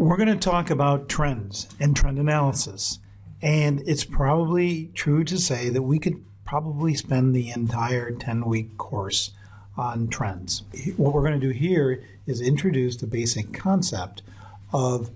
We're going to talk about trends and trend analysis. And it's probably true to say that we could probably spend the entire 10-week course on trends. What we're going to do here is introduce the basic concept of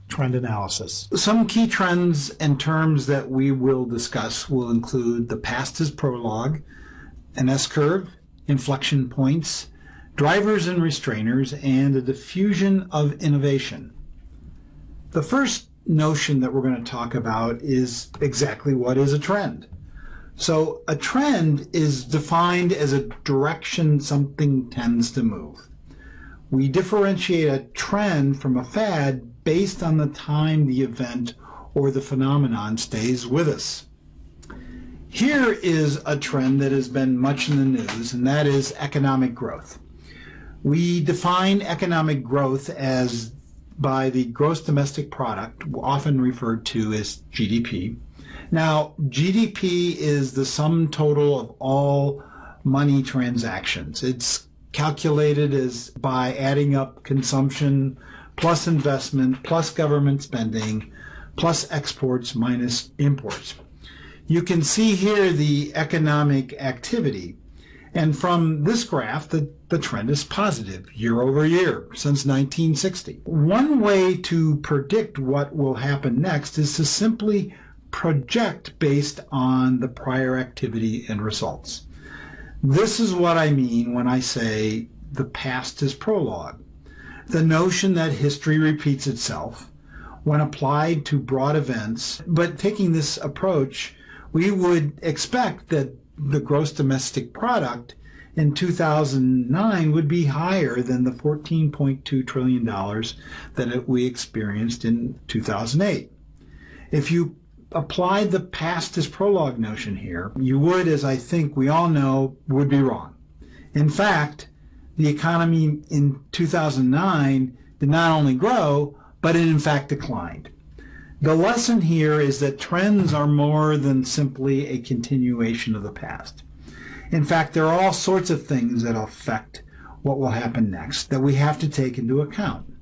trend analysis. Some key trends and terms that we will discuss will include the past is prologue, an S-curve, inflection points, drivers and restrainers, and the diffusion of innovation. The first notion that we're going to talk about is exactly what is a trend. So a trend is defined as a direction something tends to move. We differentiate a trend from a fad based on the time the event or the phenomenon stays with us. Here is a trend that has been much in the news, and that is economic growth. We define economic growth as by the gross domestic product, often referred to as GDP. Now, GDP is the sum total of all money transactions. It's calculated as by adding up consumption plus investment plus government spending plus exports minus imports. You can see here the economic activity. And from this graph, the trend is positive year over year since 1960. One way to predict what will happen next is to simply project based on the prior activity and results. This is what I mean when I say the past is prologue. The notion that history repeats itself when applied to broad events, but taking this approach, we would expect that the gross domestic product in 2009 would be higher than the $14.2 trillion that we experienced in 2008. If you applied the past as prologue notion here, you would, as I think we all know, would be wrong. In fact, the economy in 2009 did not only grow, but it in fact declined. The lesson here is that trends are more than simply a continuation of the past. In fact, there are all sorts of things that affect what will happen next that we have to take into account.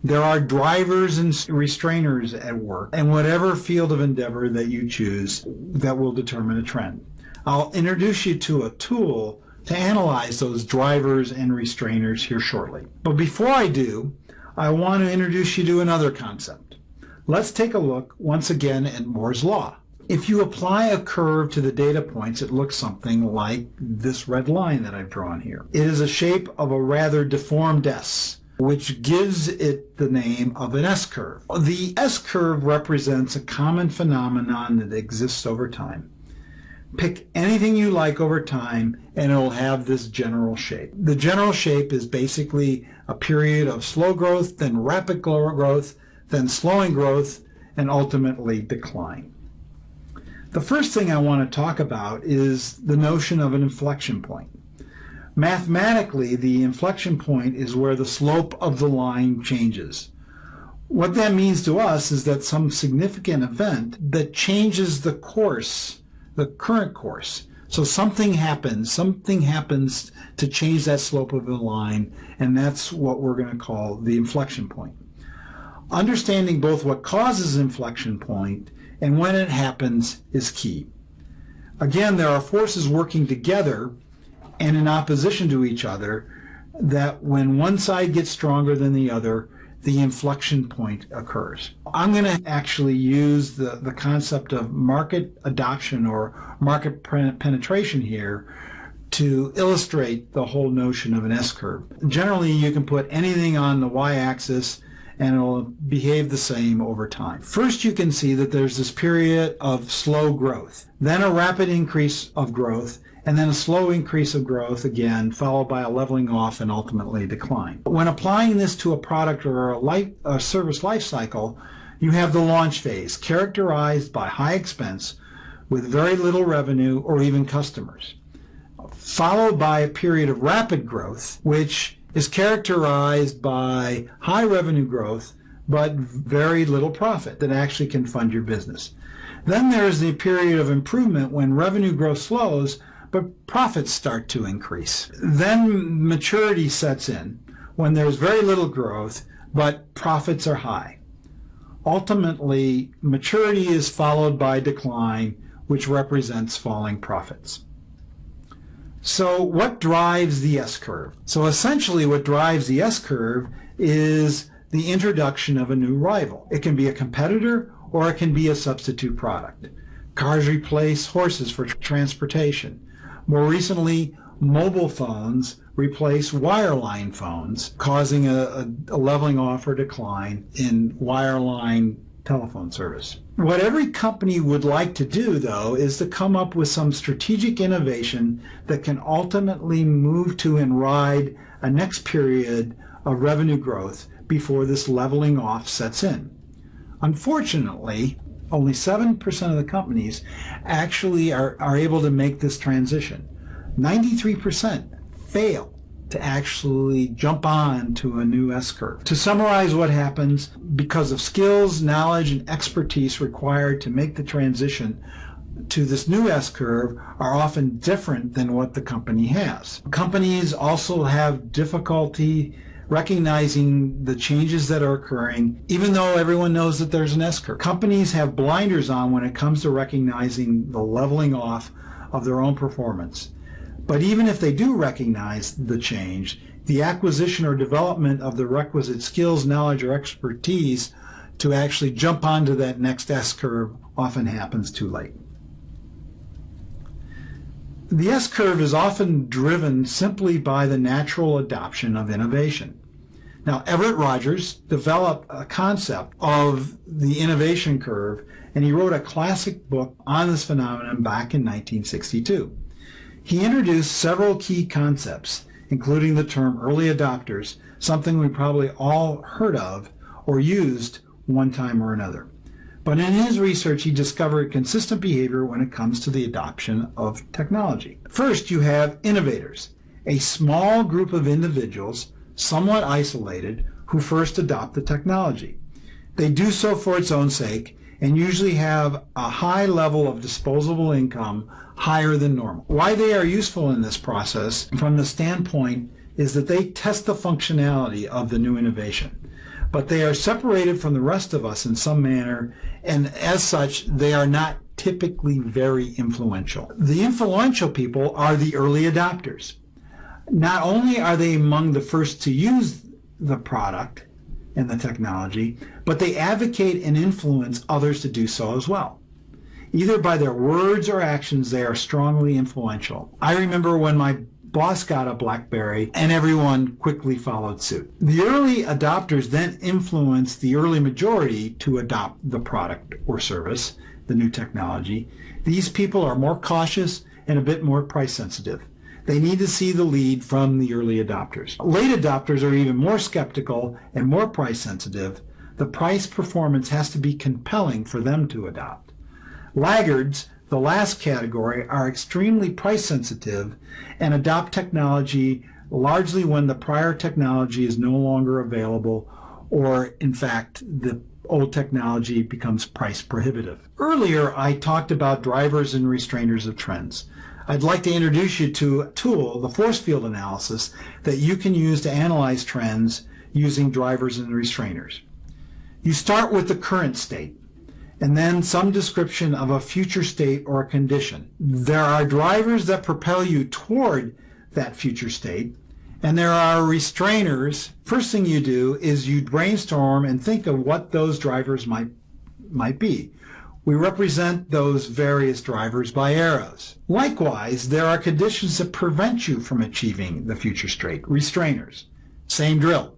There are drivers and restrainers at work, and whatever field of endeavor that you choose, that will determine a trend. I'll introduce you to a tool to analyze those drivers and restrainers here shortly. But before I do, I want to introduce you to another concept. Let's take a look once again at Moore's Law. If you apply a curve to the data points, it looks something like this red line that I've drawn here. It is a shape of a rather deformed S, which gives it the name of an S-curve. The S-curve represents a common phenomenon that exists over time. Pick anything you like over time and it'll have this general shape. The general shape is basically a period of slow growth, then rapid growth, then slowing growth, and ultimately decline. The first thing I want to talk about is the notion of an inflection point. Mathematically, the inflection point is where the slope of the line changes. What that means to us is that some significant event that changes the course, the current course. So something happens to change that slope of the line, and that's what we're going to call the inflection point. Understanding both what causes inflection point and when it happens is key. Again, there are forces working together and in opposition to each other that when one side gets stronger than the other, the inflection point occurs. I'm going to actually use the concept of market adoption or market penetration here to illustrate the whole notion of an S-curve. Generally, you can put anything on the y-axis and it'll behave the same over time. First, you can see that there's this period of slow growth, then a rapid increase of growth, and then a slow increase of growth again, followed by a leveling off and ultimately decline. When applying this to a product or a service life cycle, you have the launch phase, characterized by high expense with very little revenue or even customers, followed by a period of rapid growth, which is characterized by high revenue growth but very little profit that actually can fund your business. Then there's the period of improvement when revenue growth slows but profits start to increase. Then maturity sets in when there's very little growth but profits are high. Ultimately, maturity is followed by decline, which represents falling profits. So what drives the S-curve? So essentially what drives the S-curve is the introduction of a new rival. It can be a competitor or it can be a substitute product. Cars replace horses for transportation. More recently, mobile phones replace wireline phones, causing a leveling off or decline in wireline telephone service. What every company would like to do, though, is to come up with some strategic innovation that can ultimately move to and ride a next period of revenue growth before this leveling off sets in. Unfortunately, only 7% of the companies actually are able to make this transition. 93% fail to actually jump on to a new S-curve. To summarize what happens, because of skills, knowledge, and expertise required to make the transition to this new S-curve are often different than what the company has. Companies also have difficulty recognizing the changes that are occurring, even though everyone knows that there's an S-curve. Companies have blinders on when it comes to recognizing the leveling off of their own performance. But even if they do recognize the change, the acquisition or development of the requisite skills, knowledge, or expertise to actually jump onto that next S-curve often happens too late. The S-curve is often driven simply by the natural adoption of innovation. Now, Everett Rogers developed a concept of the innovation curve, and he wrote a classic book on this phenomenon back in 1962. He introduced several key concepts, including the term early adopters, something we probably all heard of or used one time or another. But in his research, he discovered consistent behavior when it comes to the adoption of technology. First, you have innovators, a small group of individuals, somewhat isolated, who first adopt the technology. They do so for its own sake and usually have a high level of disposable income, higher than normal. Why they are useful in this process from the standpoint is that they test the functionality of the new innovation. But they are separated from the rest of us in some manner, and as such, they are not typically very influential. The influential people are the early adopters. Not only are they among the first to use the product and the technology, but they advocate and influence others to do so as well. Either by their words or actions, they are strongly influential. I remember when my boss got a BlackBerry and everyone quickly followed suit. The early adopters then influence the early majority to adopt the product or service, the new technology. These people are more cautious and a bit more price sensitive. They need to see the lead from the early adopters. Late adopters are even more skeptical and more price sensitive. The price performance has to be compelling for them to adopt. Laggards, the last category, are extremely price sensitive and adopt technology largely when the prior technology is no longer available or, in fact, the old technology becomes price prohibitive. Earlier, I talked about drivers and restrainers of trends. I'd like to introduce you to a tool, the force field analysis, that you can use to analyze trends using drivers and restrainers. You start with the current state, and then some description of a future state or a condition. There are drivers that propel you toward that future state, and there are restrainers. First thing you do is you brainstorm and think of what those drivers might be. We represent those various drivers by arrows. Likewise, there are conditions that prevent you from achieving the future state, restrainers. Same drill.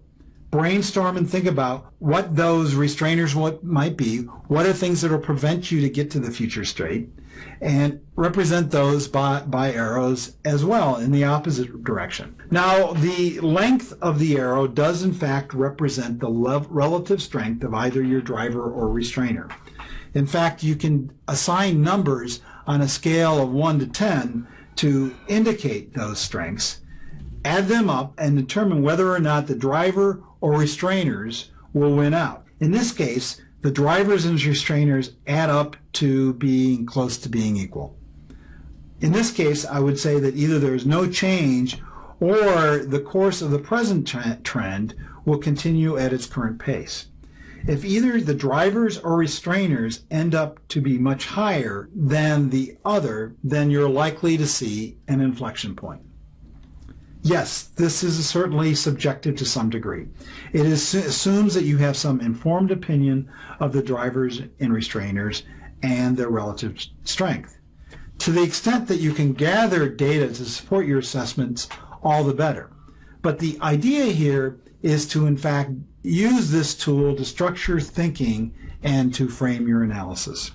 Brainstorm and think about what those restrainers might be, what are things that will prevent you to get to the future state, and represent those by arrows as well in the opposite direction. Now, the length of the arrow does in fact represent the relative strength of either your driver or restrainer. In fact, you can assign numbers on a scale of 1 to 10 to indicate those strengths, add them up, and determine whether or not the driver or restrainers will win out. In this case, the drivers and restrainers add up to being close to being equal. In this case, I would say that either there is no change or the course of the present trend will continue at its current pace. If either the drivers or restrainers end up to be much higher than the other, then you're likely to see an inflection point. Yes, this is certainly subjective to some degree. It assumes that you have some informed opinion of the drivers and restrainers and their relative strength. To the extent that you can gather data to support your assessments, all the better. But the idea here is to, in fact, use this tool to structure thinking and to frame your analysis.